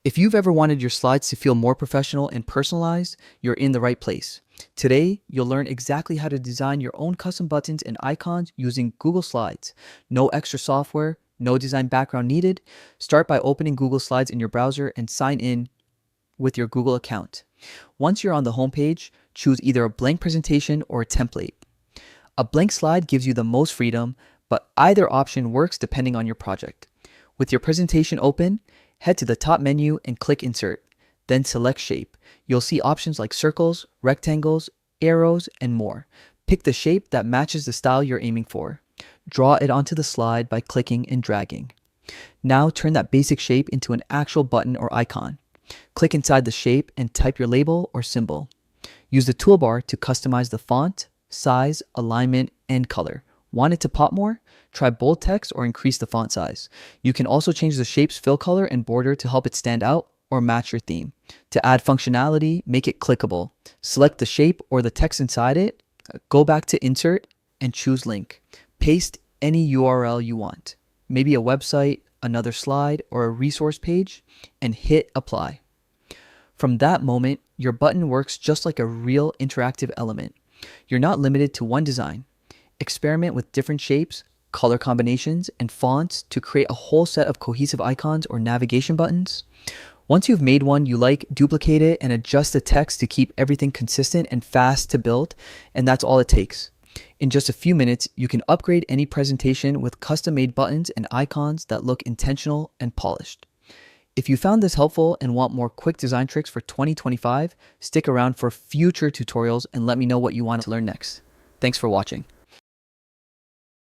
If you've ever wanted your slides to feel more professional and personalized, you're in the right place. Today, you'll learn exactly how to design your own custom buttons and icons using Google Slides. No extra software, no design background needed. Start by opening Google Slides in your browser and sign in with your Google account. Once you're on the homepage, choose either a blank presentation or a template. A blank slide gives you the most freedom, but either option works depending on your project. With your presentation open, head to the top menu and click Insert. Then select Shape. You'll see options like circles, rectangles, arrows, and more. Pick the shape that matches the style you're aiming for. Draw it onto the slide by clicking and dragging. Now turn that basic shape into an actual button or icon. Click inside the shape and type your label or symbol. Use the toolbar to customize the font, size, alignment, and color. Want it to pop more? Try bold text or increase the font size. You can also change the shape's fill color and border to help it stand out or match your theme. To add functionality, make it clickable. Select the shape or the text inside it, go back to Insert, and choose Link. Paste any URL you want, maybe a website, another slide, or a resource page, and hit Apply. From that moment, your button works just like a real interactive element. You're not limited to one design. Experiment with different shapes, color combinations, and fonts to create a whole set of cohesive icons or navigation buttons. Once you've made one you like, duplicate it and adjust the text to keep everything consistent and fast to build, and that's all it takes. In just a few minutes, you can upgrade any presentation with custom-made buttons and icons that look intentional and polished. If you found this helpful and want more quick design tricks for 2025, stick around for future tutorials and let me know what you want to learn next. Thanks for watching.